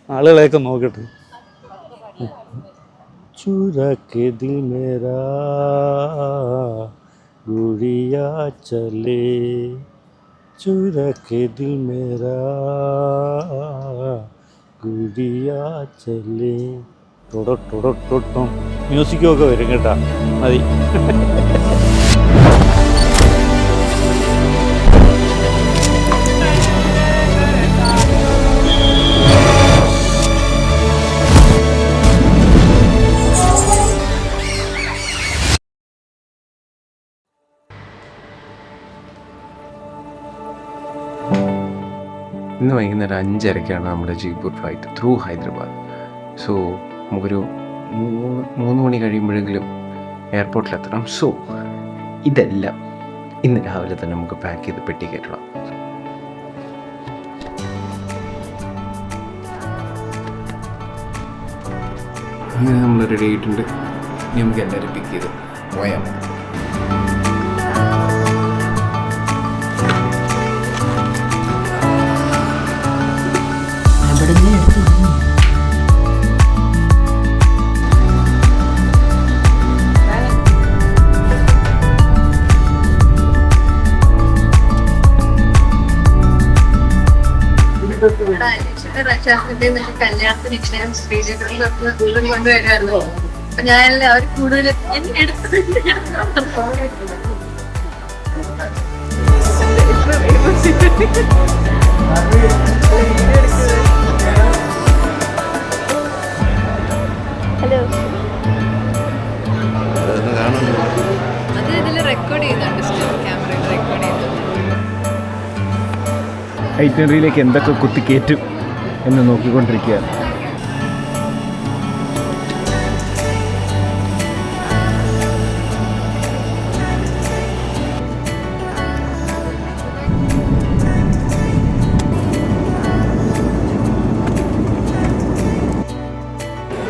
ആളുകളെയൊക്കെ നോക്കട്ടെ. ചുരക്കെ ദിൽ മേരാ ഗുരിയാ ചലേ, ചുരക്കെ ദിൽ മേരാ ഗുരിയാ ചലേ. ടൊടൊട്ടൊടൊട്ടൊട്ടം മ്യൂസിക്കൊക്കെ വരും കേട്ടാ, മതി. ഇന്ന് വൈകുന്നേരം 5:30 നമ്മുടെ Jaipur flight through Hyderabad. So നമുക്കൊരു 3 മണി കഴിയുമ്പോഴെങ്കിലും എയർപോർട്ടിലെത്തണം. സോ ഇതെല്ലാം ഇന്ന് രാവിലെ തന്നെ നമുക്ക് പാക്ക് ചെയ്ത് പെട്ടി കയറ്റണം. അങ്ങനെ നമ്മൾ റെഡി ആയിട്ടുണ്ട്. ഇനി നമുക്ക് എല്ലാവരും പിക്ക് ചെയ്ത് പോയാൽ മതി. കല്യാണത്തിന് സ്റ്റേജിൽ കൊണ്ടുവരുമായിരുന്നു. അപ്പൊ ഞാൻ അവർ കൂടുതൽ ഹലോ അത് ഇതിൽ റെക്കോർഡ് ചെയ്യുന്നുണ്ട്, ക്യാമറയിൽ റെക്കോർഡ് ചെയ്യുന്നുണ്ട്. ഐറ്റനറിയിലേക്ക് എന്തൊക്കെ കുത്തിക്കയറ്റും എന്ന് നോക്കിക്കൊണ്ടിരിക്കുകയാണ്.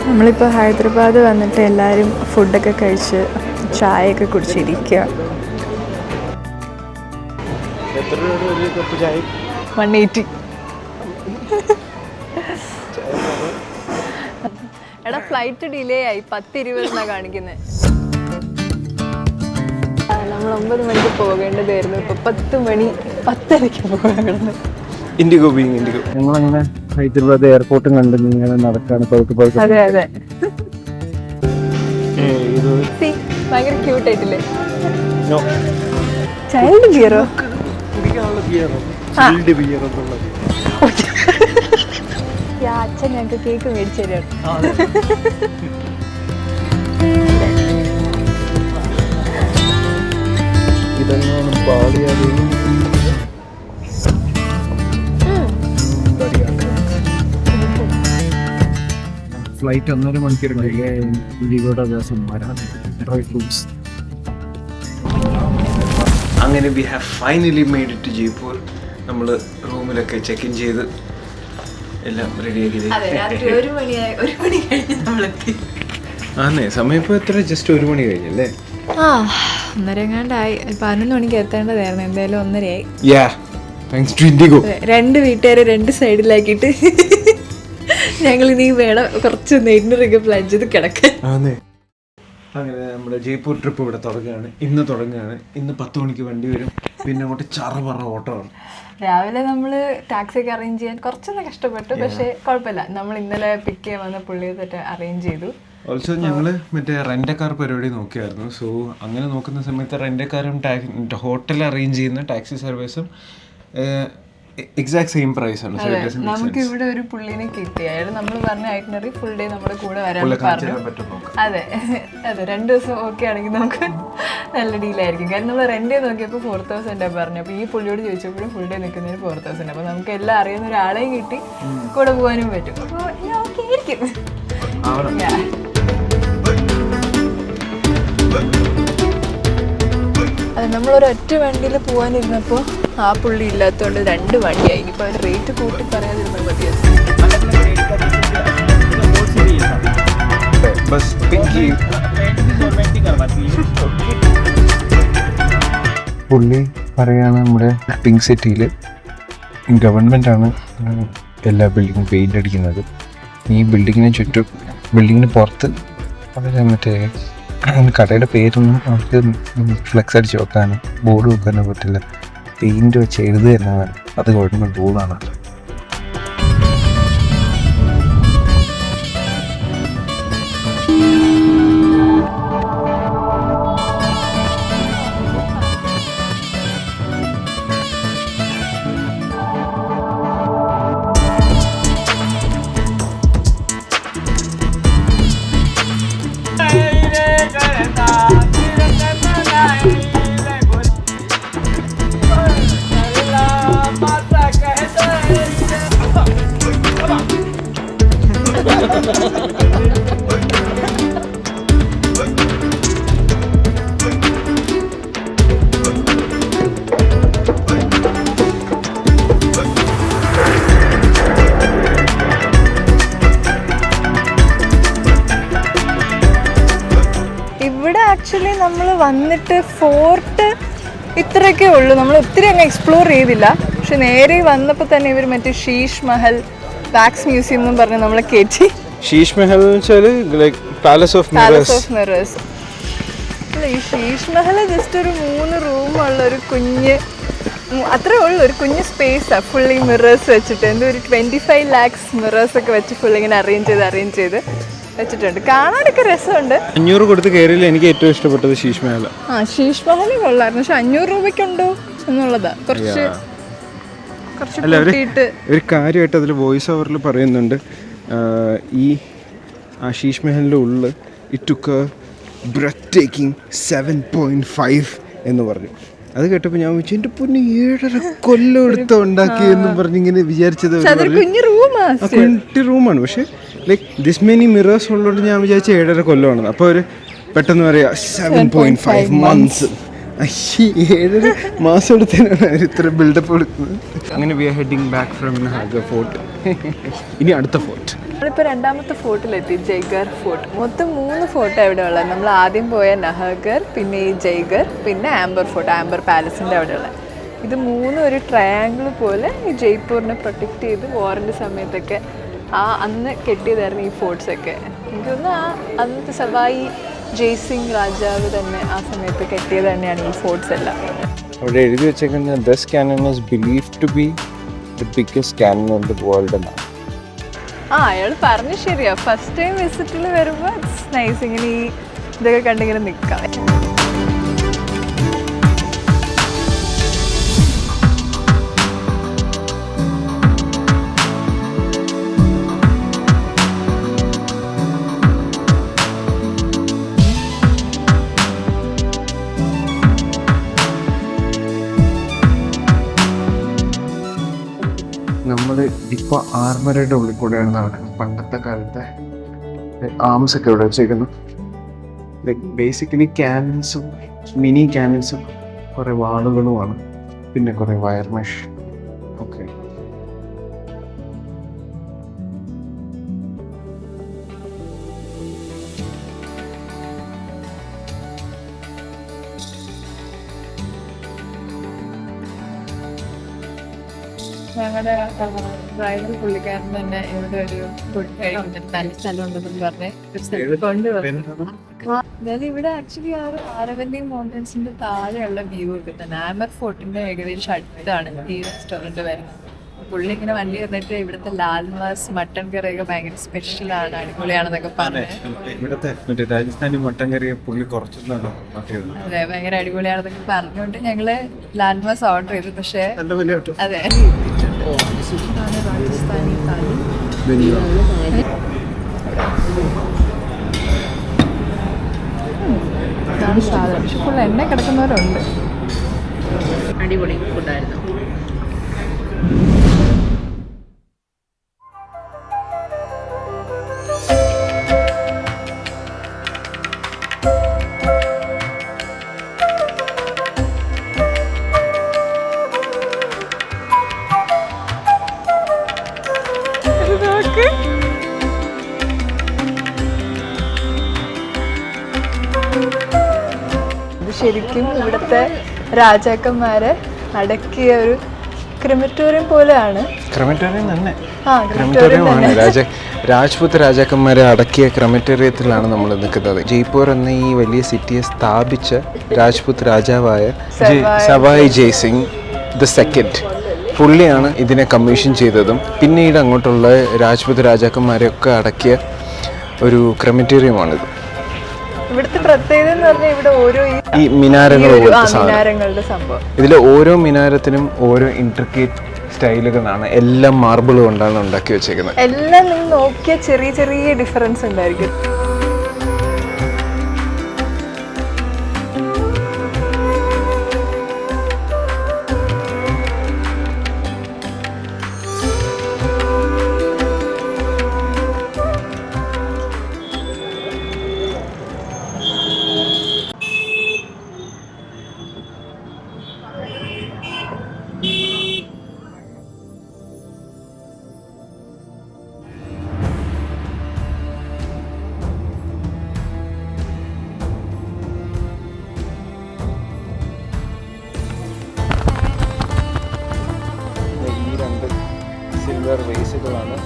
നമ്മളിപ്പോൾ ഹൈദരാബാദ് വന്നിട്ട് എല്ലാവരും ഫുഡൊക്കെ കഴിച്ച് ചായയൊക്കെ കുടിച്ചിരിക്കുക. 180. എടാ ഫ്ലൈറ്റ് ഡിലേ ആയി, 10:20 കാണിക്കുന്നത്. നമ്മൾ 9 മണിക്ക് പോകേണ്ടതായിരുന്നു, ഇപ്പൊ 10 മണി 10:30 പോകേണ്ടത്. IndiGo being IndiGo. ഞങ്ങളങ്ങനെ ഹൈദരാബാദ് എയർപോർട്ടും കണ്ട് ഇങ്ങനെ നടക്കാണ്. അതെ അതെ, ഭയങ്കര ക്യൂട്ട് ആയിട്ടില്ലേ? Child bureau? അച്ഛൻ ഞങ്ങൾക്ക് കേക്ക് മേടിച്ചു തരാണ്. ഇതെങ്ങനെ പാളിയാതെ ഫ്ലൈറ്റ് 1.5 മണിക്കൂർ അങ്ങനെ we have finally made it to Jaipur. നമ്മൾ റൂമിലൊക്കെ ചെക്ക് ഇൻ ചെയ്ത് എല്ലാം റെഡിയാക്കി. ആന്നേ, സമയം ഇപ്പോൾ എത്ര? ജസ്റ്റ് 1 മണി കഴിഞ്ഞല്ലേ? 1:30 11 മണിക്ക് എത്തേണ്ടതായിരുന്നു, എന്തായാലും 1:30 രണ്ട് വീട്ടുകാരെ 2 സൈഡിലാക്കിയിട്ട് ഞങ്ങൾ ഇനി വേണം കുറച്ച് നെയ്റ്റിനൊക്കെ പ്ലാൻ ചെയ്ത് കിടക്കാൻ. അങ്ങനെ നമ്മുടെ ജയ്പൂർ ട്രിപ്പ് ഇവിടെ തുടങ്ങുകയാണ്. ഇന്ന് 10 മണിക്ക് വണ്ടി വരും. പിന്നെ അങ്ങോട്ട് ചറപറ ഓട്ടോ ആണ്. രാവിലെ നമ്മൾ ടാക്സി ഒക്കെ അറേഞ്ച് ചെയ്യാൻ കുറച്ചൊന്ന് കഷ്ടപ്പെട്ടു, പക്ഷേ കുഴപ്പമില്ല. നമ്മൾ ഇന്നലെ പിക്ക് ചെയ്യാൻ വന്ന പുള്ളിയൊക്കെ അറേഞ്ച് ചെയ്തു. ഓൾസോ ഞങ്ങള് മറ്റേ റെന്റ് കാർ പരിപാടി നോക്കിയായിരുന്നു. സോ അങ്ങനെ നോക്കുന്ന സമയത്ത് റെന്റ് കാറും ഹോട്ടൽ അറേഞ്ച് ചെയ്യുന്ന ടാക്സി സർവീസും എക്സാക്ട് സെയിം പ്രൈസ് ആണ്. നമുക്ക് ഇവിടെ ഒരു പുള്ളിനെ കിട്ടി. അയാൾ നമ്മൾ പറഞ്ഞ ഐറ്റിനറി ഫുൾ ഡേ നമ്മുടെ കൂടെ വരാൻ പറഞ്ഞു. അതെ അതെ, 2 ദിവസം ഓക്കെ ആണെങ്കിൽ നമുക്ക് നല്ല ഡീലായിരിക്കും. കാരണം നമ്മൾ റെന്റ് നോക്കിയപ്പോൾ 4,000 പറഞ്ഞു. അപ്പോൾ ഈ പുള്ളിയോട് ചോദിച്ചപ്പോഴും ഫുൾ ഡേ നിൽക്കുന്നതിന് 4,000. അപ്പോൾ നമുക്ക് എല്ലാം അറിയുന്ന ഒരാളെയും കിട്ടി, കൂടെ പോകാനും പറ്റും. അപ്പോൾ ഓക്കെ ആയിരിക്കും. അത് നമ്മളൊരൊറ്റ വണ്ടിയിൽ പോകാനിരുന്നപ്പോൾ ആ പുള്ളി ഇല്ലാത്തതുകൊണ്ട് 2 വണ്ടിയായി. ഇപ്പോൾ അവർ റേറ്റ് കൂട്ടി പറയാതിരുന്നാൽ മതിയായിരുന്നു. പുള്ളി പറയാണ് നമ്മുടെ പിങ്ക് സിറ്റിയിൽ ഗവൺമെൻറ്റാണ് എല്ലാ ബിൽഡിങ്ങും പെയിൻ്റ് അടിക്കുന്നത്. ഈ ബിൽഡിങ്ങിന് ചുറ്റും, ബിൽഡിങ്ങിന് പുറത്ത് അവരെ മറ്റേ കടയുടെ പേരൊന്നും അവർക്ക് ഫ്ലെക്സ് അടിച്ച് വെക്കാനും ബോർഡ് വെക്കാനോ പറ്റില്ല. പെയിൻറ്റ് വെച്ച് എഴുതുക തന്നെ വേണം. അത് ഗവൺമെൻറ് റൂളാണ്. ഇവിടെ ആക്ച്വലി നമ്മൾ വന്നിട്ട് ഫോർട്ട് ഇത്രയൊക്കെ ഉള്ളൂ. നമ്മൾ ഒത്തിരി അങ്ങ് എക്സ്പ്ലോർ ചെയ്തില്ല. പക്ഷെ നേരെ വന്നപ്പോൾ തന്നെ ഇവർ മറ്റേ ശീഷ് മഹൽ വാക്സ് മ്യൂസിയം എന്നും പറഞ്ഞ് നമ്മളെ കയറ്റി. ശീഷ് മഹൽ പാലസ് ഓഫ് മിറേഴ്സ്. അല്ല, ഈ ശീഷ് മഹൽ ജസ്റ്റ് ഒരു 3 റൂമുള്ള ഒരു കുഞ്ഞ്, അത്രേ ഉള്ളൂ, ഒരു കുഞ്ഞ് സ്പേസാണ്. ഫുള്ളി മിറേഴ്സ് വെച്ചിട്ട് എന്തോ ഒരു 25 lakhs മിറേഴ്സ് ഒക്കെ വെച്ച് ഫുൾ ഇങ്ങനെ അറേഞ്ച് ചെയ്ത് വെച്ചിട്ടുണ്ട്. കാണാനൊക്കെ രസമുണ്ട്. 500 കൊടുത്ത് കയറിയില്ല. എനിക്ക് ഏറ്റവും ഇഷ്ടപ്പെട്ടത് ശീഷ് മഹൽ. ശീഷ് മഹൽ കൊള്ളായിരുന്നു. പക്ഷെ 500 രൂപയ്ക്കുണ്ടോ എന്നുള്ളതാ കുറച്ച് കൂട്ടിയിട്ട്. ഒരു കാര്യമായിട്ട് അതിൽ വോയിസ് ഓവറിൽ പറയുന്നുണ്ട്, ഈ ശീഷ് മഹലിൻ്റെ ഉള്ളിൽ ഇറ്റ് ടുക്ക് ബ്രെത്ത് ടേക്കിംഗ് 7.5 എന്ന് പറഞ്ഞു. അത് കേട്ടപ്പോൾ ഞാൻ വെച്ചു എൻ്റെ പൊന്ന് 7.5 കൊല്ലം എടുത്ത് ഉണ്ടാക്കിയെന്നും പറഞ്ഞിങ്ങനെ വിചാരിച്ചത്. കുഞ്ഞു റൂമാണ്. പക്ഷേ ലൈക്ക് ദിസ് മെനി മിറേഴ്സ് ഉള്ളതുകൊണ്ട് ഞാൻ വിചാരിച്ച 7.5 കൊല്ലമാണ്. അപ്പോൾ ഒരു പെട്ടെന്ന് പറയാം 7.5 months. 7 മാസം എടുത്തതിനാണ് അവർ ഇത്ര ബിൽഡപ്പ് കൊടുക്കുന്നത്. അങ്ങനെ we are heading back from Nahargarh fort. ഇനി അടുത്ത ഫോർട്ട്. നമ്മളിപ്പോൾ രണ്ടാമത്തെ ഫോർട്ടിലെത്തി, ജയ്ഗർ ഫോർട്ട്. മൊത്തം 3 ഫോർട്ട് അവിടെ ഉള്ളത്. നമ്മൾ ആദ്യം പോയ നഹർഗർ, പിന്നെ ഈ ജയ്ഗർ, പിന്നെ ആംബർ ഫോർട്ട്, ആംബർ പാലസിൻ്റെ അവിടെ ഉള്ളത്. ഇത് 3 ഒരു ട്രയാങ്കിൾ പോലെ ഈ ജയ്പൂരിനെ പ്രൊട്ടക്റ്റ് ചെയ്ത് വാറിൻ്റെ സമയത്തൊക്കെ അന്ന് കെട്ടിയതായിരുന്നു ഈ ഫോർട്ട്സൊക്കെ. എനിക്ക് തോന്നുന്നു അന്നത്തെ സവായി ജയ്സിംഗ് രാജാവ് തന്നെ ആ സമയത്ത് കെട്ടിയത് തന്നെയാണ് ഈ ഫോർട്ട്സ് എല്ലാം. അവിടെ എഴുതി വെച്ചേക്കുന്ന this cannon is believed to be the biggest cannon in the world എന്നാണ്. അയാൾ പറഞ്ഞു ശരിയാ. ഫസ്റ്റ് ടൈം വിസിറ്റിൽ വരുമ്പോൾ ഇറ്റ്സ് നൈസ് ഇങ്ങനെ ഈ ഇതൊക്കെ കണ്ടിങ്ങനെ നിൽക്കാം. നമ്മൾ ഇപ്പോൾ ആർമറയുടെ ഉള്ളിൽ കൂടെയാണ് നടക്കുന്നത്. പണ്ടത്തെ കാലത്തെ ആംസ് ഒക്കെ ഇവിടെ വെച്ചേക്കുന്നു. ലൈക്ക് ബേസിക്കലി ക്യാനൻസും മിനി ക്യാനൻസും കുറേ വാളുകളുമാണ്, പിന്നെ കുറേ വയർ മെഷ് ഒക്കെ. ഞങ്ങളുടെ ഡ്രൈവർ പുള്ളിക്കാരൻ തന്നെ ഇവിടെ ഒരു ഫുഡ് കഴിക്കുന്നുണ്ട്, നല്ല സ്ഥലം ഉണ്ടെന്ന് പറഞ്ഞ് ഒരു സ്ഥലത്ത് കൊണ്ടുവന്നു. അതായത് ഇവിടെ ആക്ച്വലി ആ ഒരു ആരവല്ലി മൗണ്ടൻസിന്റെ താഴെയുള്ള വ്യൂ ഒക്കെ തന്നെ ആമർ ഫോർട്ടിന്റെ ഏകദേശം അടുത്താണ് ഈ റെസ്റ്റോറൻറ്റ് വരുന്നത്. പുള്ളി ഇങ്ങനെ വണ്ടി വന്നിട്ട് ഇവിടുത്തെ ലാൽമാസ് മട്ടൻ കറിയൊക്കെ ഭയങ്കര സ്പെഷ്യലാണ്, അടിപൊളിയാണെന്നൊക്കെ പറഞ്ഞു. ഇവിടുത്തെ രാജസ്ഥാനി മട്ടൻ കറി പുള്ളി കുറച്ചൊന്നും. അതെ, ഭയങ്കര അടിപൊളിയാണെന്നൊക്കെ പറഞ്ഞുകൊണ്ട് ഞങ്ങള് ലാൽമാസ് ഓർഡർ ചെയ്തു. പക്ഷേ അതെ, ഇതാണ് രാജസ്ഥാനി താലി. ഇതാണ് സാധനം. പക്ഷെ ഫുൾ എണ്ണ കിടക്കുന്നവരുണ്ട്. അടിപൊളി ഫുഡായിരുന്നു. ശരിക്കും ഇവിടുത്തെ രാജാക്കന്മാരെ അടക്കിയ ഒരു ക്രിമറ്റോറിയം പോലെയാണ്. ക്രിമറ്റോറിയം തന്നെ. രാജ്പുത് രാജാക്കന്മാരെ അടക്കിയ ക്രമറ്റേറിയത്തിലാണ് നമ്മൾ നിൽക്കുന്നത്. ജയ്പൂർ എന്ന ഈ വലിയ സിറ്റിയെ സ്ഥാപിച്ച രാജ്പുത് രാജാവായ സവായ് ജയ് സിംഗ് ദ സെക്കൻഡ് പുള്ളിയാണ് ഇതിനെ കമ്മീഷൻ ചെയ്തതും പിന്നീട് അങ്ങോട്ടുള്ള രാജ്പുത് രാജാക്കന്മാരെയൊക്കെ അടക്കിയ ഒരു ക്രമറ്റേറിയമാണിത്. ഇവിടുത്തെ പ്രത്യേകത എന്ന് പറഞ്ഞാൽ ഇവിടെ ഓരോ ഈ മിനാരങ്ങളുടെ സംഭവം, ഇതിൽ ഓരോ മിനാരത്തിനും ഓരോ ഇൻട്രിക്കേറ്റ് സ്റ്റൈലുകളാണ്. എല്ലാം മാർബിൾ കൊണ്ടാണ് ഉണ്ടാക്കി വെച്ചേക്കുന്നത്. എല്ലാം നിങ്ങൾ നോക്കിയ ചെറിയ ചെറിയ ഡിഫറൻസ് ഉണ്ടായിരിക്കും. ഈ രണ്ട് സിൽവർ വേസുകളാണ്.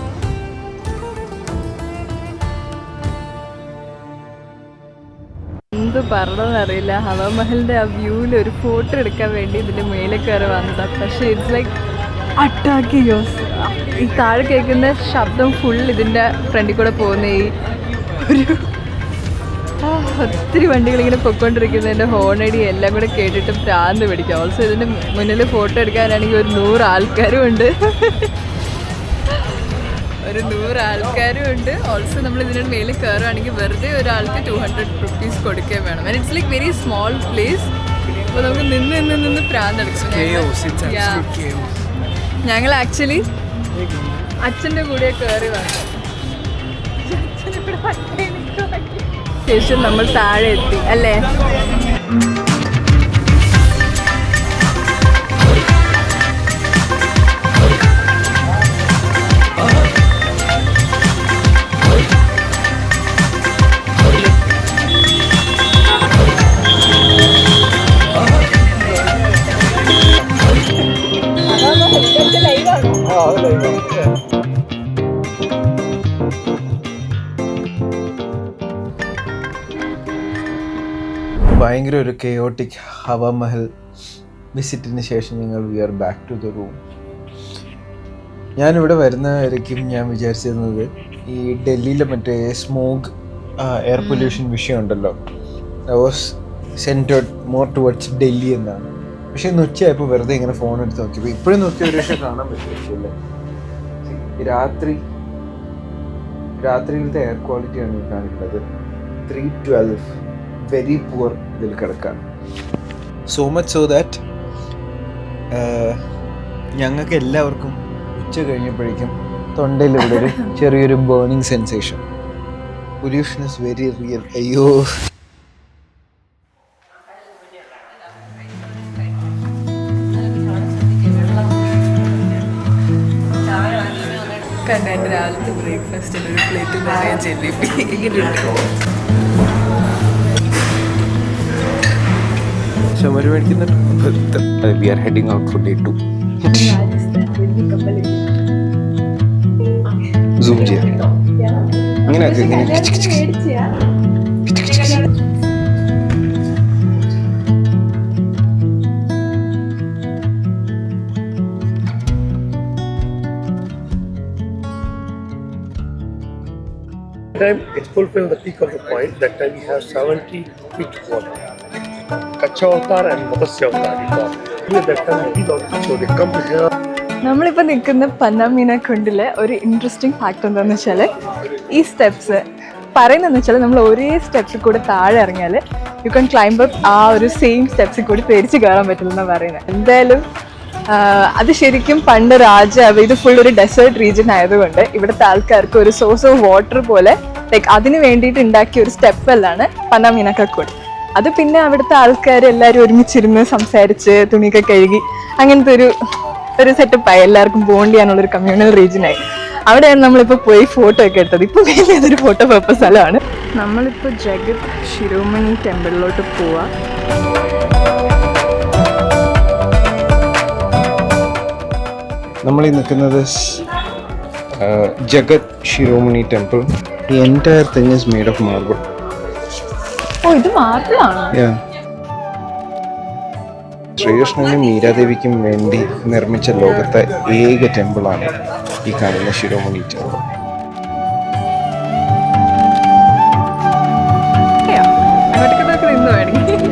എന്ത് പറഞ്ഞതെന്നറിയില്ല. ഹവാമഹലിന്റെ ആ വ്യൂവിൽ ഒരു ഫോട്ടോ എടുക്കാൻ വേണ്ടി ഇതിന്റെ മേലെ കയറി വന്നതാണ്. പക്ഷെ ഇറ്റ്സ് ലൈക്ക് അറ്റാക്ക് യോസ്. ഈ താഴെ കേൾക്കുന്ന ശബ്ദം ഫുൾ ഇതിന്റെ ഫ്രണ്ടിൽ കൂടെ പോകുന്ന ഈ ഒരു ഒത്തിരി വണ്ടികളിങ്ങനെ പൊയ്ക്കൊണ്ടിരിക്കുന്നതിൻ്റെ ഹോണടി എല്ലാം കൂടെ കേട്ടിട്ട് ഭ്രാന്ത് പിടിക്കും. ഓൾസോ ഇതിൻ്റെ മുന്നിൽ ഫോട്ടോ എടുക്കാനാണെങ്കിൽ ഒരു 100 ആൾക്കാരും ഉണ്ട്. ഒരു 100 ആൾക്കാരും ഉണ്ട്. ഓൾസോ നമ്മൾ ഇതിൻ്റെ മേളിൽ കയറുകയാണെങ്കിൽ വെറുതെ ഒരാൾക്ക് 200 rupees കൊടുക്കുകയും വേണം. And it's like very small place. അപ്പോൾ നമുക്ക് നിന്ന് ഭ്രാന്തെടുക്കും. ഞങ്ങൾ ആക്ച്വലി അച്ഛൻ്റെ കൂടെ കയറി വന്നു. ശേഷം നമ്മൾ താഴെ എത്തി അല്ലേ. ഭയങ്കര ഒരു കെയോട്ടിക് ഹവാമഹൽ വിസിറ്റിന് ശേഷം ഞങ്ങൾ we are back to the room. ഞാനിവിടെ വരുന്നവരേക്കും ഞാൻ വിചാരിച്ചിരുന്നത് ഈ ഡൽഹിയിലെ മറ്റേ സ്മോഗ് എയർ പൊല്യൂഷൻ വിഷയം ഉണ്ടല്ലോ, was centred more towards Delhi എന്നാണ്. പക്ഷേ ഇന്ന് ഉച്ചയായപ്പോൾ വെറുതെ ഇങ്ങനെ ഫോൺ എടുത്ത് നോക്കിയപ്പോൾ ഇപ്പോഴും നോക്കിയ ഒരു പക്ഷേ കാണാൻ പറ്റില്ല. രാത്രിയിലത്തെ എയർ ക്വാളിറ്റിയാണ് ഈ കാണിക്കുന്നത്. 312 വെരി പുവർ ഇതിൽ കിടക്കാണ്. സോ മച്ച് സോ ദാറ്റ് ഞങ്ങൾക്ക് എല്ലാവർക്കും ഉച്ച കഴിഞ്ഞപ്പോഴേക്കും തൊണ്ടയിൽ ഇവിടെ ഒരു ചെറിയൊരു burning sensation. Pollution is very real. അയ്യോ, കണ്ടായിട്ട് രാവിലത്തെ ബ്രേക്ക്ഫാസ്റ്റിൽ ഒരു പ്ലേറ്റ് നിറയെ ജിലേബി ഇങ്ങനെയുണ്ട്. ചുമര് മേടിക്കുന്നുണ്ട്. We are heading out for day 2. Zoom ചെയ്യാം. ഇങ്ങനെ time it fulfilled the peak of the point. That time we have 70 feet water. Kacha Avatar and Matsya Avatar we call. That time we did also. So they come here. നമ്മളിപ്പോൾ നിൽക്കുന്ന പന്നാമീന കുണ്ടിലെ ഒരു interesting fact എന്താണെന്ന് വെച്ചാൽ ഈ steps പറയുന്നതെന്ന് വെച്ചാൽ നമ്മൾ ഒരേ സ്റ്റെപ്സിൽ കൂടെ താഴെ ഇറങ്ങിയാൽ യു ക്യാൻ ക്ലൈംബ് അപ്പ് ആ ഒരു സെയിം സ്റ്റെപ്സിൽ കൂടി തിരിച്ച് കയറാൻ പറ്റില്ലെന്നാണ് പറയുന്നത്. എന്തായാലും അത് ശരിക്കും പണ്ട് രാജാവ്, ഇത് ഫുൾ ഒരു ഡെസേർട്ട് റീജിയൻ ആയതുകൊണ്ട് ഇവിടുത്തെ ആൾക്കാർക്ക് ഒരു സോഴ്സ് ഓഫ് വാട്ടർ പോലെ ലൈക്ക് അതിന് വേണ്ടിയിട്ട് ഉണ്ടാക്കിയ ഒരു സ്റ്റെപ്പെല്ലാണ് പന്നാമീനക്കുണ്ട്. അത് പിന്നെ അവിടുത്തെ ആൾക്കാർ എല്ലാവരും ഒരുമിച്ചിരുന്ന് സംസാരിച്ച് തുണിയൊക്കെ കഴുകി അങ്ങനത്തെ ഒരു സെറ്റപ്പായി. എല്ലാവർക്കും ബോണ്ട് ചെയ്യാനുള്ളൊരു കമ്മ്യൂണൽ റീജിയനായി. അവിടെയാണ് നമ്മളിപ്പോൾ പോയി ഫോട്ടോ ഒക്കെ എടുത്തത്. ഇപ്പോൾ മെയിൻ അതൊരു ഫോട്ടോ പർപ്പസ് സ്ഥലമാണ്. നമ്മളിപ്പോൾ ജഗത് ശിരോമണി ടെമ്പിളിലോട്ട് പോവാം. നമ്മൾ ഈ നിൽക്കുന്നത് Jagat Shiromani Temple. The entire thing is made of marble. ഓ ഇത് മാർബിളാണോ? Yeah. ശ്രീകൃഷ്ണനും മീരാദേവിക്കും വേണ്ടി നിർമ്മിച്ച ലോകത്തെ ഏക ടെമ്പിളാണ് ഈ കാണുന്ന ശിരോമണി ടെമ്പിൾ. അങ്ങോട്ടേക്ക് നിന്ന് വേണമെങ്കിൽ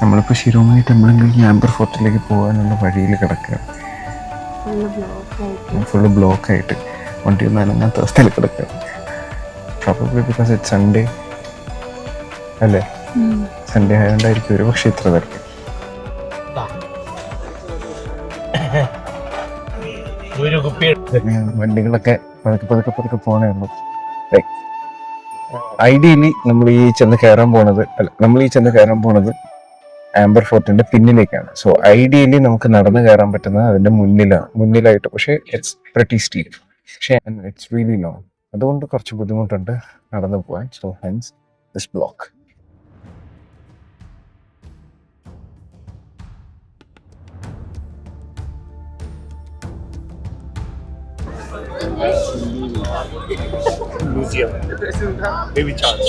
നമ്മളിപ്പോൾ ശിരോമണി ടെമ്പിളും കഴിഞ്ഞ് ആംബർ ഫോർട്ടിലേക്ക് പോകാനുള്ള വഴിയിൽ കിടക്കുക. ഫുള്ള് ബ്ലോക്കായിട്ട് വണ്ടി ഒന്നും അനങ്ങാത്ത അവസ്ഥയിൽ കിടക്കുക. പ്രോബബ്ലി ബിക്കോസ് ഇറ്റ് സൺഡേ അല്ലേ? സൺഡേ ആയതുകൊണ്ടായിരിക്കും ഒരു പക്ഷേ ഇത്ര തിരക്ക്. വണ്ടികളൊക്കെ പതുക്കെ പോകണേ ഉള്ളൂ. ഐഡിയലി നമ്മൾ ഈ ചെന്ന് കയറാൻ പോണത് ആംബർ ഫോർട്ടിന്റെ പിന്നിലേക്കാണ്. സോ ഐഡിയലി നമുക്ക് നടന്നു കയറാൻ പറ്റുന്നത് അതിന്റെ മുന്നിലായിട്ട്. പക്ഷേ ഇറ്റ്സ് പ്രെറ്റി സ്റ്റീപ്പ്. പക്ഷേ ഇറ്റ്സ് റിയലി ലോങ്. അതുകൊണ്ട് കുറച്ച് ബുദ്ധിമുട്ടുണ്ട് നടന്നു പോകാൻ. So hence this block. Museum. Maybe chance.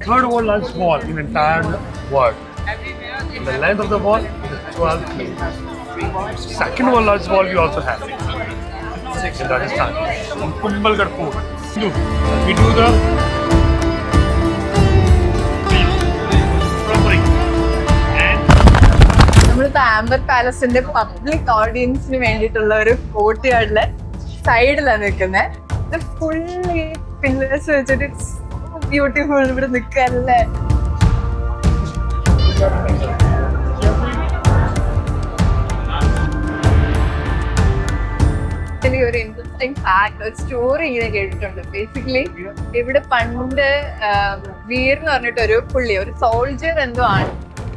Third largest wall in entire world. The length of the wall is 12 meters. Second largest wall we also have in Rajasthan, in Kumbhalgarh Fort. We do the നമ്മളിപ്പോ amber പാലസിന്റെ public ഓഡിയൻസിന് വേണ്ടിയിട്ടുള്ള ഒരു കോർട്ട്യാർഡിലെ സൈഡിലാണ് നിൽക്കുന്നത്. ഇത് fully pillars വെച്ചിട്ട് beautiful ഇവിടെ നിൽക്കല്ലേ. ഒരു ഇൻട്രസ്റ്റിംഗ് ഫാക്ട്, ഒരു സ്റ്റോറി ഇങ്ങനെ കേട്ടിട്ടുണ്ട്. ബേസിക്കലി ഇവിടെ പണ്ട് വീർ എന്ന് പറഞ്ഞിട്ടൊരു പുള്ളി, ഒരു സോൾജർ എന്തോ ആണ്.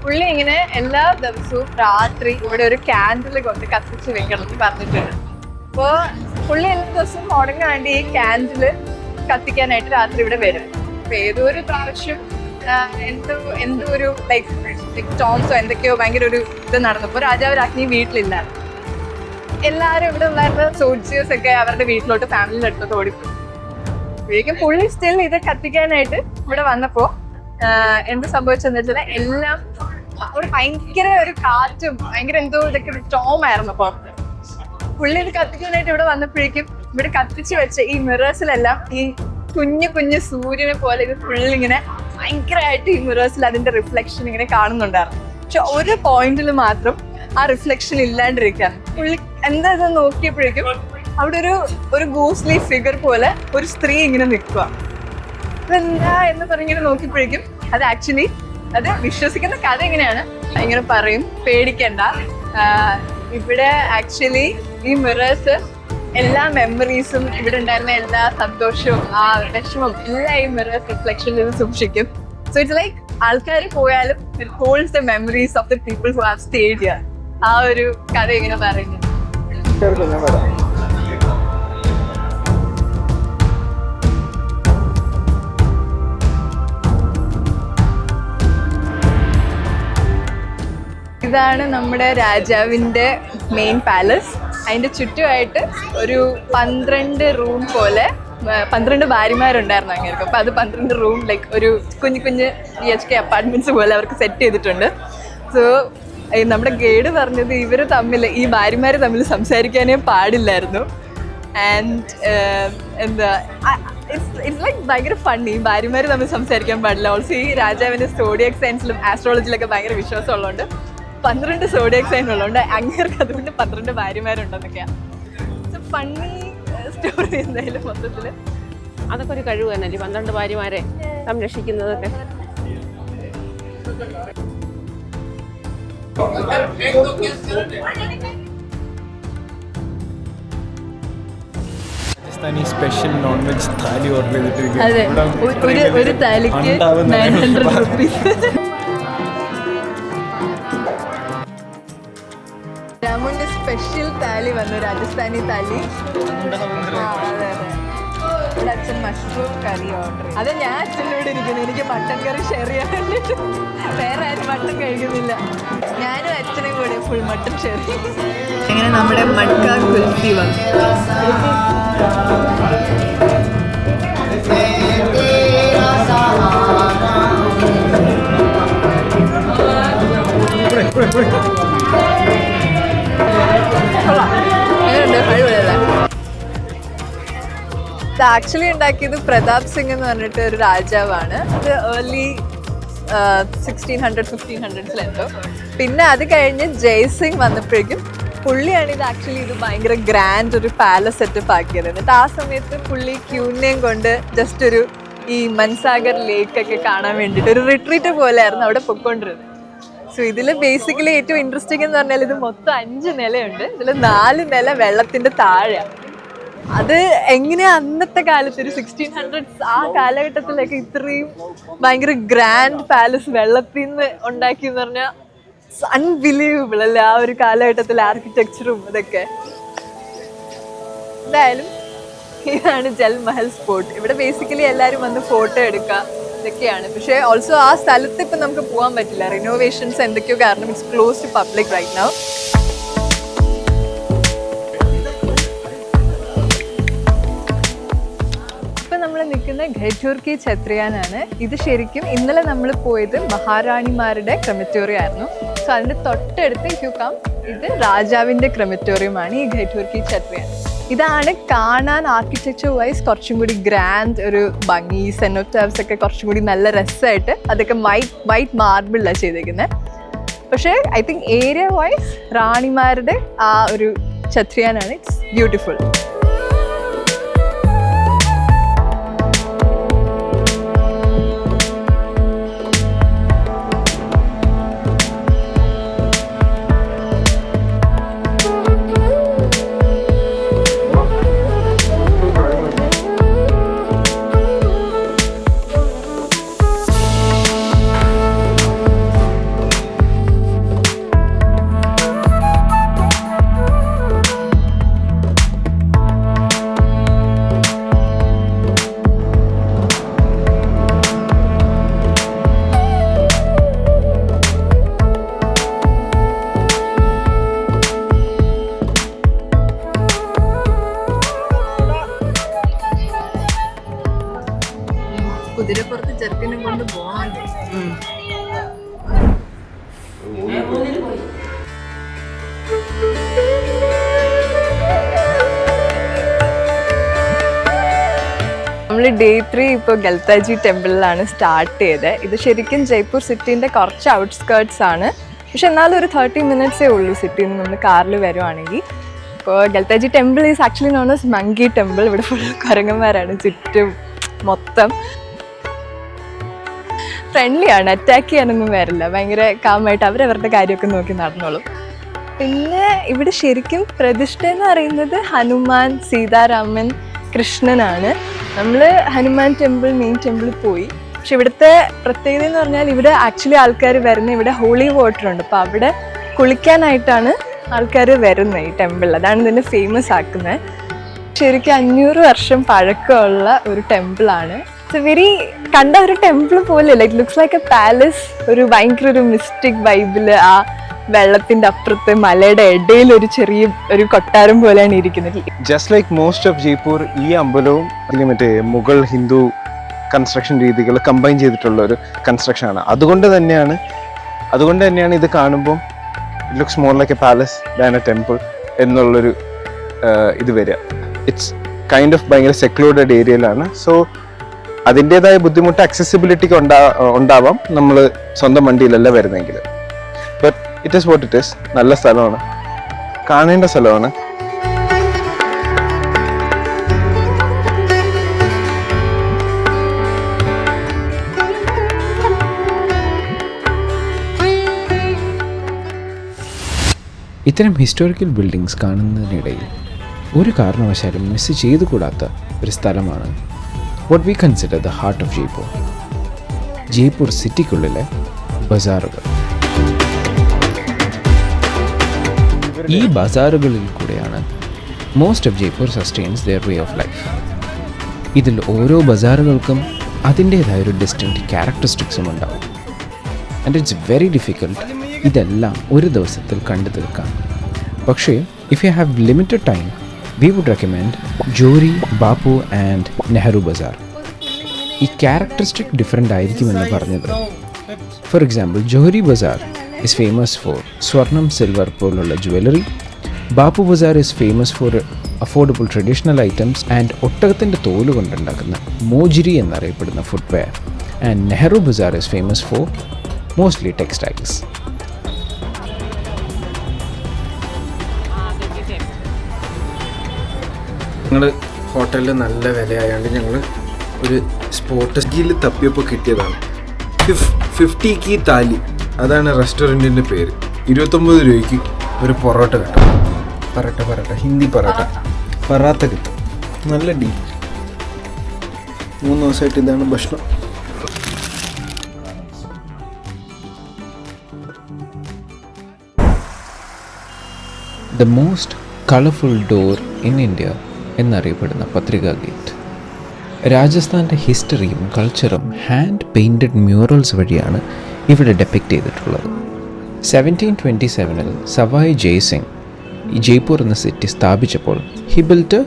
പുള്ളി ഇങ്ങനെ എല്ലാ ദിവസവും രാത്രി ഇവിടെ ഒരു ക്യാൻഡിൽ കൊണ്ട് കത്തിച്ച് വെക്കണം എന്ന് പറഞ്ഞിട്ടുണ്ട്. അപ്പോൾ പുള്ളി എല്ലാ ദിവസവും മുടങ്ങാണ്ട് ഈ ക്യാൻഡിൽ കത്തിക്കാനായിട്ട് രാത്രി ഇവിടെ വരും. അപ്പൊ ഏതോ ഒരു പ്രാവശ്യം എന്തോ ഒരു ലൈക്ക് ടോംസോ എന്തൊക്കെയോ ഭയങ്കര ഒരു ഇത് നടന്നപ്പോൾ രാജാവ് രാജ്ഞി വീട്ടിലില്ലായിരുന്നു. എല്ലാവരും ഇവിടെ ഉണ്ടായിരുന്ന സോൾജേഴ്സ് ഒക്കെ അവരുടെ വീട്ടിലോട്ട് ഫാമിലിയുടെ അടുത്തോട്ട് ഓടിപ്പോയി. അപ്പോഴേക്കും പുള്ളി സ്റ്റിൽ ഇത് കത്തിക്കാനായിട്ട് ഇവിടെ വന്നപ്പോൾ എന്ത് സംഭവിച്ചെന്ന് വെച്ചാൽ എല്ലാം ഒരു ഭയങ്കര ഒരു കാറ്റും ഭയങ്കര എന്തോ ഇതൊക്കെ സ്റ്റോം ആയിരുന്നു. അപ്പോൾ പുള്ളി ഇത് കത്തിക്കാനായിട്ട് ഇവിടെ വന്നപ്പോഴേക്കും ഇവിടെ കത്തിച്ച് വെച്ച ഈ മിറേഴ്സിലെല്ലാം ഈ കുഞ്ഞു കുഞ്ഞു സൂര്യനെ പോലെ ഇത് ഫുള്ളിങ്ങനെ ഭയങ്കരമായിട്ട് ഈ മിറേഴ്സിൽ അതിന്റെ റിഫ്ലക്ഷൻ ഇങ്ങനെ കാണുന്നുണ്ടായിരുന്നു. പക്ഷെ ഒരു പോയിന്റിൽ മാത്രം ആ റിഫ്ലക്ഷൻ ഇല്ലാണ്ടിരിക്കുകയാണ്. പുള്ളി എന്താ ഇത് നോക്കിയപ്പോഴേക്കും അവിടെ ഒരു ഗോസ്ലി ഫിഗർ പോലെ ഒരു സ്ത്രീ ഇങ്ങനെ നിൽക്കുക. അതെന്താ എന്ന് പറഞ്ഞിങ്ങനെ നോക്കിയപ്പോഴേക്കും അത് ആക്ച്വലി അത് വിശ്വസിക്കുന്ന കഥ എങ്ങനെയാണ് ഇങ്ങനെ പറയും, പേടിക്കണ്ട. ഇവിടെ ആക്ച്വലി ഈ മിറേഴ്സ് എല്ലാ മെമ്മറീസും ഇവിടെ ഉണ്ടായിരുന്ന എല്ലാ സന്തോഷവും ആ വിഷമവും എല്ലാം ഈ മിറേഴ്സ് റിഫ്ലക്ഷനിൽ നിന്ന് സൂക്ഷിക്കും. സോ ഇറ്റ്സ് ലൈക്ക് ആൾക്കാർ പോയാലും it holds the memories of the people who have stayed here. ആ ഒരു കഥ ഇങ്ങനെ പറയുന്നത്. ഇതാണ് നമ്മുടെ രാജാവിൻ്റെ മെയിൻ പാലസ്. അതിൻ്റെ ചുറ്റുമായിട്ട് ഒരു 12 റൂം പോലെ 12 ഭാര്യമാരുണ്ടായിരുന്നു അങ്ങനെ. അപ്പോൾ അത് 12 റൂം ലൈക്ക് ഒരു കുഞ്ഞു കുഞ്ഞ് BHK അപ്പാർട്ട്മെന്റ്സ് പോലെ അവർക്ക് സെറ്റ് ചെയ്തിട്ടുണ്ട്. സോ നമ്മുടെ ഗൈഡ് പറഞ്ഞത് ഇവർ തമ്മിൽ ഈ ഭാര്യമാർ തമ്മിൽ സംസാരിക്കാനേ പാടില്ലായിരുന്നു. ആൻഡ് എന്താ ഇറ്റ്സ് ലൈക്ക് ഭയങ്കര ഫണ്ണി. ഈ ഭാര്യമാർ തമ്മിൽ സംസാരിക്കാൻ പാടില്ല. ഓൾസോ ഈ രാജാവിൻ്റെ സോഡിയക് സയൻസിലും ആസ്ട്രോളജിയിലൊക്കെ ഭയങ്കര വിശ്വാസമുള്ളതുകൊണ്ട് 12 സോഡിയക് സൈൻ ഉള്ളതുകൊണ്ട് അങ്ങേർക്ക് അതുകൊണ്ട് 12 ഭാര്യമാരുണ്ടെന്നൊക്കെയാണ്. ഫണ്ണി സ്റ്റോറി എന്തായാലും മൊത്തത്തിൽ അതൊക്കെ ഒരു കഴിവ് തന്നെയല്ലേ 12 ഭാര്യമാരെ സംരക്ഷിക്കുന്നതൊക്കെ. സ്പെഷ്യൽ നോൺ വെജ് താലി ഓർഡർ ചെയ്തിട്ട് അതെ, ഒരു താലിക്ക് 900 rupees. രാമുവിന്റെ സ്പെഷ്യൽ താലി വന്നു, രാജസ്ഥാനി താലി. അതെ അതെ. ഇവിടെ അച്ഛൻ മഷ്റൂം കറി ഓർഡർ ചെയ്തു. അത് ഞാൻ അച്ഛനോട് ഇരിക്കുന്നു, എനിക്ക് മട്ടൻ കറി ഷെയർ ചെയ്യാൻ വേണ്ടിയിട്ട്. വേറെ ആരും മട്ടൻ കഴിക്കുന്നില്ല, ഞാനും അച്ഛനും കൂടെ ഫുൾ മട്ടൻ ഷെയർ ചെയ്യും. അങ്ങനെ നമ്മുടെ മട്ക കുൽഫി വന്നു. ഇത് ആക്ച്വലി ഉണ്ടാക്കിയത് പ്രതാപ് സിംഗ് എന്ന് പറഞ്ഞിട്ട് ഒരു രാജാവാണ്. ഇത് ഏർലി 1600s 1500s എന്തോ. പിന്നെ അത് കഴിഞ്ഞ് ജയ്സിംഗ് വന്നപ്പോഴേക്കും പുള്ളിയാണ് ഇത് ആക്ച്വലി ഇത് ഭയങ്കര ഗ്രാൻഡ് ഒരു പാലസ് സെറ്റപ്പ് ആക്കിയത്. എന്നിട്ട് ആ സമയത്ത് പുള്ളി ക്യൂനെയും കൊണ്ട് ജസ്റ്റ് ഒരു ഈ മൻസാഗർ ലേക്കൊക്കെ കാണാൻ വേണ്ടിയിട്ട് ഒരു റിട്രീറ്റ് പോലെയായിരുന്നു അവിടെ പൊയ്ക്കൊണ്ടിരുന്നത്. സോ ഇതിൽ ബേസിക്കലി ഏറ്റവും ഇൻട്രസ്റ്റിംഗ് എന്ന് പറഞ്ഞാൽ ഇത് മൊത്തം 5 നിലയുണ്ട്. ഇതിൽ 4 നില വെള്ളത്തിൻ്റെ താഴെയാണ്. അത് എങ്ങനെയാ അന്നത്തെ കാലത്ത് ഒരു 1600s ആ കാലഘട്ടത്തിലൊക്കെ ഇത്രയും ഭയങ്കര ഗ്രാൻഡ് പാലസ് വെള്ളത്തിൽ നിന്ന് ഉണ്ടാക്കി എന്ന് പറഞ്ഞാൽ അൺബിലീവബിൾ അല്ലേ ആ ഒരു കാലഘട്ടത്തിലെ ആർക്കിടെക്ചറും ഇതൊക്കെ. എന്തായാലും ഇതാണ് ജൽമഹൽ സ്പോട്ട്. ഇവിടെ ബേസിക്കലി എല്ലാവരും വന്ന് ഫോട്ടോ എടുക്കുക ഇതൊക്കെയാണ്. പക്ഷേ ഓൾസോ ആ സ്ഥലത്ത് ഇപ്പം നമുക്ക് പോകാൻ പറ്റില്ല, റിനോവേഷൻസ് എന്തൊക്കെയോ കാരണം it's close to public right now. നമ്മൾ നിൽക്കുന്ന ഘൈറ്റൂർ കി ഛത്രിയാനാണ്. ഇത് ശരിക്കും ഇന്നലെ നമ്മൾ പോയത് മഹാറാണിമാരുടെ ക്രെമറ്റോറിയം ആയിരുന്നു. സോ അതിൻ്റെ തൊട്ടടുത്ത് ഇഫ് യു കം ഇത് രാജാവിൻ്റെ ക്രെമറ്റോറിയമാണ് ഈ ഘൈറ്റൂർ കി ഛത്രിയാൻ. ഇതാണ് കാണാൻ ആർക്കിടെക്ചർ വൈസ് കുറച്ചും കൂടി ഗ്രാൻഡ് ഒരു ഭംഗി. സെനോറ്റാബ്സ് ഒക്കെ കുറച്ചും കൂടി നല്ല രസമായിട്ട് അതൊക്കെ വൈറ്റ് മാർബിളിലാണ് ചെയ്തേക്കുന്നത്. പക്ഷേ ഐ തിങ്ക് ഏരിയ വൈസ് റാണിമാരുടെ ആ ഒരു ഛത്രിയാനാണ്. It's beautiful. കുതിരപ്പുറത്ത് ചെറുക്കിനെ കൊണ്ട് പോകണ്ടേ. നമ്മൾ ഡേ 3 ഇപ്പോൾ ഗൽത്താജി ടെമ്പിളിലാണ് സ്റ്റാർട്ട് ചെയ്തത്. ഇത് ശരിക്കും ജയ്പൂർ സിറ്റീൻ്റെ കുറച്ച് ഔട്ട്സ്കേർട്സ് ആണ്. പക്ഷെ എന്നാലും ഒരു 30 മിനിറ്റ്സേ ഉള്ളൂ സിറ്റിയിൽ നിന്ന് നമ്മൾ കാറിൽ വരുവാണെങ്കിൽ. ഇപ്പോൾ Galtaji temple is actually known as monkey temple. ഇവിടെ ഫുൾ കുരങ്ങന്മാരാണ് ചുറ്റും മൊത്തം. ഫ്രണ്ട്ലിയാണ്, അറ്റാക്ക് ചെയ്യാനൊന്നും വരില്ല, ഭയങ്കര കാമായിട്ട് അവരവരുടെ കാര്യമൊക്കെ നോക്കി നടന്നോളും. പിന്നെ ഇവിടെ ശരിക്കും പ്രതിഷ്ഠ എന്ന് പറയുന്നത് ഹനുമാൻ, സീതാരാമൻ, കൃഷ്ണനാണ്. നമ്മൾ ഹനുമാൻ ടെമ്പിൾ മെയിൻ ടെമ്പിളിൽ പോയി. പക്ഷെ ഇവിടുത്തെ പ്രത്യേകത എന്ന് പറഞ്ഞാൽ ഇവിടെ ആക്ച്വലി ആൾക്കാർ വരുന്നത് ഇവിടെ ഹോളി വാട്ടർ ഉണ്ട്. അപ്പോൾ അവിടെ കുളിക്കാനായിട്ടാണ് ആൾക്കാർ വരുന്നത് ഈ ടെമ്പിളിൽ. അതാണ് ഇതിനെ ഫേമസ് ആക്കുന്നത്. ശരിക്കും 500 വർഷം പഴക്കമുള്ള ഒരു ടെമ്പിളാണ്. വെരി കണ്ട ഒരു ടെമ്പിൾ പോലെ like looks like A palace. ഒരു ഭയങ്കര ഒരു മിസ്റ്റിക് വൈബില് ആ വെള്ളത്തിന്റെ അപ്പുറത്ത് മലയുടെ ഇടയിൽ ഒരു ചെറിയ ഒരു കൊട്ടാരം പോലെയാണ് ഇരിക്കുന്നത്. Just like most of Jaipur ഈ അമ്പലവും ഇതിന് മറ്റേ മുഗൾ ഹിന്ദു കൺസ്ട്രക്ഷൻ രീതികൾ കമ്പൈൻ ചെയ്തിട്ടുള്ള ഒരു കൺസ്ട്രക്ഷൻ ആണ്. അതുകൊണ്ട് തന്നെയാണ് ഇത് കാണുമ്പോൾ it looks more like A palace than A temple എന്നുള്ളൊരു ഇത് വരിക. ഇറ്റ്സ് കൈൻഡ് ഓഫ് ഭയങ്കര സെക്ലൂഡഡ് ഏരിയയിലാണ്. സോ അതിൻ്റെതായ ബുദ്ധിമുട്ട് അക്സസിബിലിറ്റിക്ക് ഉണ്ടാവാം നമ്മൾ സ്വന്തം വണ്ടിയിലല്ല വരുന്നെങ്കിൽ. But it is what it is. നല്ല സ്ഥലമാണ്, കാണേണ്ട സ്ഥലമാണ്. ഇത്തരം ഹിസ്റ്റോറിക്കൽ ബിൽഡിങ്സ് കാണുന്നതിനിടയിൽ ഒരു കാരണവശാലും മിസ് ചെയ്തുകൂടാത്ത ഒരു സ്ഥലമാണ് what we consider the heart of Jaipur. Jaipur സിറ്റിക്കുള്ളിലെ ബസാറുകൾ. ഇവർ ഈ ബസാറുകളിൽ കൂടെയാണ് most of Jaipur sustains their way of life. ഇതിൽ ഓരോ ബസാറുകൾക്കും അതിൻ്റേതായ ഒരു ഡിസ്റ്റിൻക്റ്റ് ക്യാരക്ടറിസ്റ്റിക്സും ഉണ്ടാവും. ആൻഡ് ഇറ്റ്സ് വെരി ഡിഫിക്കൽട്ട് ഇതെല്ലാം ഒരു ദിവസത്തിൽ കണ്ടു തീർക്കാം. പക്ഷേ if you have limited time we would recommend Johari, Bapu and Nehru bazaar. ഈ ക്യാരക്ടറിസ്റ്റിക് ഡിഫറെൻ്റ് ആയിരിക്കുമെന്ന് പറഞ്ഞത്. For example, Johari bazaar is famous for സ്വർണം, സിൽവർ പോലുള്ള jewellery. Bapu bazaar is famous for affordable traditional items and ഒട്ടകത്തിൻ്റെ തോല് കൊണ്ടുണ്ടാക്കുന്ന മോജിരി എന്നറിയപ്പെടുന്ന footwear. And Nehru bazaar is famous for mostly textiles. ഞങ്ങൾ ഹോട്ടലിൽ നല്ല വിലയായതുകൊണ്ട് ഞങ്ങൾ ഒരു സ്പോട്ട് സ്കിൽ തപ്പിയപ്പോൾ കിട്ടിയതാണ് 50 കി താലി. അതാണ് റെസ്റ്റോറൻറ്റിൻ്റെ പേര്. 29 രൂപയ്ക്ക് ഒരു പൊറോട്ട കിട്ടും. പൊറോട്ട ഹിന്ദി പറാത്ത കിട്ടും. നല്ല ഡീൽ. 3 ദിവസമായിട്ട് ഇതാണ് ഭക്ഷണം. The most colourful door in India എന്നറിയപ്പെടുന്ന പത്രിക ഗേറ്റ്. രാജസ്ഥാൻ്റെ ഹിസ്റ്ററിയും കൾച്ചറും ഹാൻഡ് പെയിൻറ്റഡ് മ്യൂറൽസ് വഴിയാണ് ഇവിടെ ഡെപ്പിക്റ്റ് ചെയ്തിട്ടുള്ളത്. 1727 സവായ് ജയ്സിംഗ് ഈ ജയ്പൂർ എന്ന സിറ്റി സ്ഥാപിച്ചപ്പോൾ he built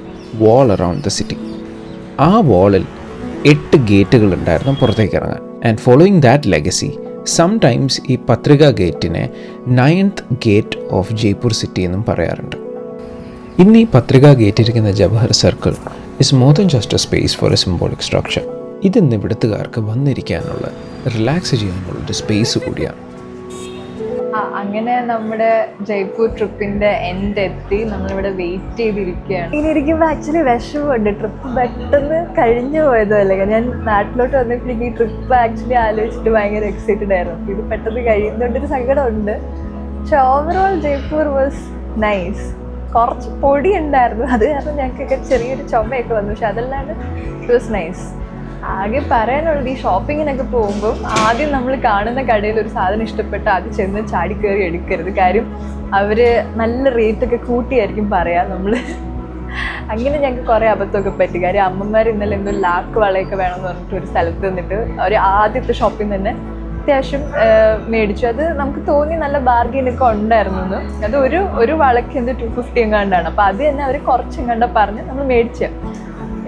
wall around the city. ആ വാളിൽ 8 ഗേറ്റുകൾ ഉണ്ടായിരുന്നു പുറത്തേക്ക് ഇറങ്ങാൻ. And following that legacy sometimes ഈ പത്രിക ഗേറ്റിനെ 9th gate of Jaipur city എന്നും പറയാറുണ്ട്. ഇന്ന് ഈ പത്രിക ഗേറ്റിരിക്കുന്ന Jawahar circle is more than just a space for a symbolic structure. ഇതിന്ന് ഇവിടുത്തുകാർക്ക് വന്നിരിക്കാനുള്ള, റിലാക്സ് ചെയ്യാനുള്ളൊരു സ്പേസ് കൂടിയാണ്. അങ്ങനെ നമ്മുടെ ജയ്പൂർ ട്രിപ്പിന്റെ എൻഡ് എത്തി. നമ്മളിവിടെ വെയിറ്റ് ചെയ്തിരിക്കുകയാണ്. ഇങ്ങനെ ഇരിക്കുമ്പോൾ ആക്ച്വലി വിഷമമുണ്ട്. ട്രിപ്പ് പെട്ടെന്ന് കഴിഞ്ഞു പോയതല്ലേ. ഞാൻ നാട്ടിലോട്ട് വന്നപ്പോഴേക്കും ഈ ട്രിപ്പ് ആക്ച്വലി ആലോചിച്ചിട്ട് ഭയങ്കര എക്സൈറ്റഡ് ആയിരുന്നു. ഇത് പെട്ടെന്ന് കഴിയുന്നതുകൊണ്ടൊരു സങ്കടമുണ്ട്. പക്ഷെ ഓവറോൾ ജയ്പൂർ വാസ് നൈസ്. കുറച്ച് പൊടി ഉണ്ടായിരുന്നു, അത് കാരണം ഞങ്ങൾക്കൊക്കെ ചെറിയൊരു ചുമയൊക്കെ വന്നു. പക്ഷെ അതല്ലാണ്ട് ഇറ്റ് വാസ് നൈസ്. ആകെ പറയാനുള്ളത്, ഈ ഷോപ്പിങ്ങിനൊക്കെ പോകുമ്പോൾ ആദ്യം നമ്മൾ കാണുന്ന കടയിൽ ഒരു സാധനം ഇഷ്ടപ്പെട്ട് ആദ്യം ചെന്ന് ചാടി കയറി എടുക്കരുത്. കാര്യം അവർ നല്ല റേറ്റൊക്കെ കൂട്ടിയായിരിക്കും പറയാം. നമ്മൾ അങ്ങനെ ഞങ്ങൾക്ക് കുറേ അബദ്ധമൊക്കെ പറ്റി. കാര്യം അമ്മമാർ ഇന്നലെ എന്തോ ലാക്ക് വളയൊക്കെ വേണമെന്ന് പറഞ്ഞിട്ട് ഒരു സ്ഥലത്ത് നിന്നിട്ട് അവർ ആദ്യത്തെ ഷോപ്പിൽ തന്നെ അത്യാവശ്യം മേടിച്ചു. അത് നമുക്ക് തോന്നി നല്ല ബാർഗെയിനൊക്കെ ഉണ്ടായിരുന്നു എന്ന്. അത് ഒരു വളയ്ക്ക് എന്ത് 250 എങ്ങാണ്ടാണ്. അപ്പോൾ അത് തന്നെ അവർ കുറച്ചെങ്ങാണ്ട പറഞ്ഞ് നമ്മൾ മേടിച്ചു.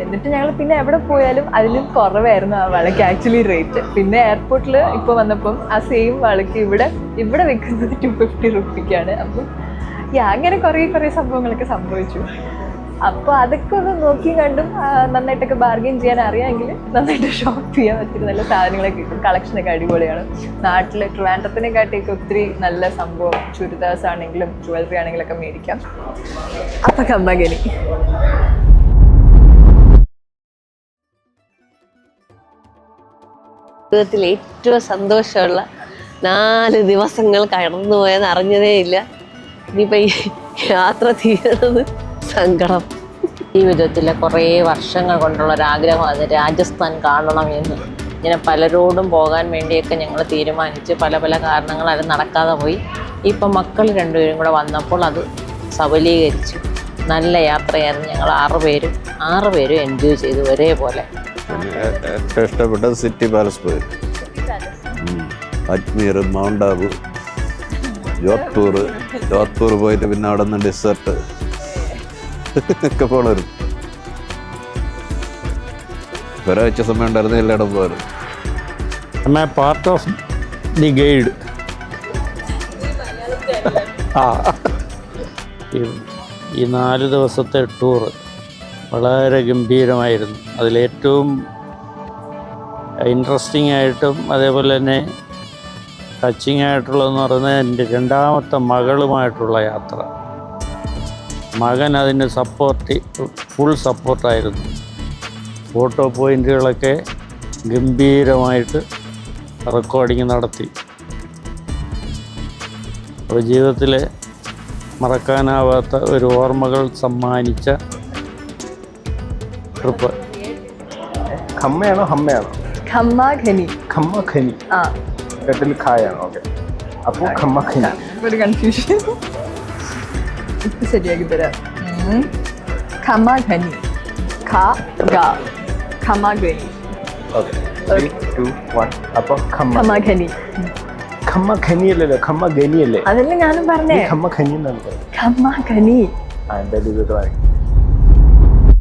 എന്നിട്ട് ഞങ്ങൾ പിന്നെ എവിടെ പോയാലും അതിലും കുറവായിരുന്നു ആ വളയ്ക്ക് ആക്ച്വലി റേറ്റ്. പിന്നെ എയർപോർട്ടിൽ ഇപ്പോൾ വന്നപ്പം ആ സെയിം വളയ്ക്ക് ഇവിടെ വിൽക്കുന്നത് 250 രൂപയ്ക്കാണ്. അപ്പം അങ്ങനെ കുറേ സംഭവങ്ങളൊക്കെ സംഭവിച്ചു. അപ്പോൾ അതൊക്കെ ഒന്ന് നോക്കി കണ്ടും നന്നായിട്ടൊക്കെ ബാർഗെയിൻ ചെയ്യാൻ അറിയാമെങ്കിൽ നന്നായിട്ട് ഷോപ്പ് ചെയ്യാൻ പറ്റിയ നല്ല സാധനങ്ങളൊക്കെ കിട്ടും. കളക്ഷനൊക്കെ അടിപൊളിയാണ്. നാട്ടിൽ ട്രിവാൻഡ്രത്തിനെക്കാട്ടിയൊക്കെ ഒത്തിരി നല്ല സംഭവം ചുരിദാസ് ആണെങ്കിലും ജ്വല്ലറി ആണെങ്കിലൊക്കെ മേടിക്കാം. അപ്പം കമ്മഗനി ജീവിതത്തിൽ ഏറ്റവും സന്തോഷമുള്ള 4 ദിവസങ്ങൾ കടന്നു പോയെന്ന് അറിഞ്ഞതേ ഇല്ല. ഇനിയിപ്പോൾ ഈ യാത്ര തീരുന്നത് സങ്കടം. ജീവിതത്തിലെ കുറേ വർഷങ്ങൾ കൊണ്ടുള്ള ഒരാഗ്രഹമാണ് രാജസ്ഥാൻ കാണണമെന്ന്. ഇങ്ങനെ പലരോടും പോകാൻ വേണ്ടിയൊക്കെ ഞങ്ങൾ തീരുമാനിച്ച് പല കാരണങ്ങളാലും നടക്കാതെ പോയി. ഇപ്പം മക്കൾ 2 പേരും കൂടെ വന്നപ്പോൾ അത് സബലീകരിച്ചു. നല്ല യാത്രയായിരുന്നു. ഞങ്ങൾ 6 പേരും എൻജോയ് ചെയ്തു ഒരേപോലെ. ഏറ്റവും ഇഷ്ടപ്പെട്ടത് സിറ്റി പാലസ് പോയി, അജ്മീർ, മൗണ്ട് ആബു, ജോധ്പൂർ പോയിട്ട് പിന്നെ അവിടെ നിന്ന് ഡെസേർട്ട് ഒക്കെ പോണവരും. ഒരാഴ്ച സമയം ഉണ്ടായിരുന്നു എല്ലായിടം പോകാനും. I M part of the guide. ഈ 4 ദിവസത്തെ ടൂറ് വളരെ ഗംഭീരമായിരുന്നു. അതിലേറ്റവും ഇൻട്രസ്റ്റിംഗ് ആയിട്ടും അതേപോലെ തന്നെ ടച്ചിങ് ആയിട്ടുള്ളതെന്ന് പറയുന്നത് എൻ്റെ 2ാമത്തെ മകളുമായിട്ടുള്ള യാത്ര. മകൻ അതിന് ഫുൾ സപ്പോർട്ടായിരുന്നു. ഫോട്ടോ പോയിൻറ്റുകളൊക്കെ ഗംഭീരമായിട്ട് റെക്കോർഡിങ് നടത്തി. അപ്പോൾ ജീവിതത്തിലെ മറക്കാനാവാത്ത ഒരു ഓർമ്മകൾ സമ്മാനിച്ച ട്രിപ്പ്. ഖമ്മയാണോ ഹമ്മയാണോ? ഖമ്മഖനി. ഖമ്മഖനി രണ്ടിൽ ഖായാണ്. ഓക്കെ, അപ്പോൾ ഖമ്മഖനി ഒരു കൺഫ്യൂഷൻ. ശരിയാക്കി തരാം. ഖമാഖനി. ഖ ഗ ഖമാഖനി. ഓക്കെ 3, 2, 1 അപ്പോൾ ഖമാഖനി. ഖമ്മ ഖനി അല്ലല്ലോ, ഖമ്മ ഗനി അല്ലേ? അതല്ലേ ഞാനും പറഞ്ഞേ. ഖമ്മ ഖനി എന്നാണ് പറയുന്നത്. ഖമാഖനി. എന്തായാലും ഇത്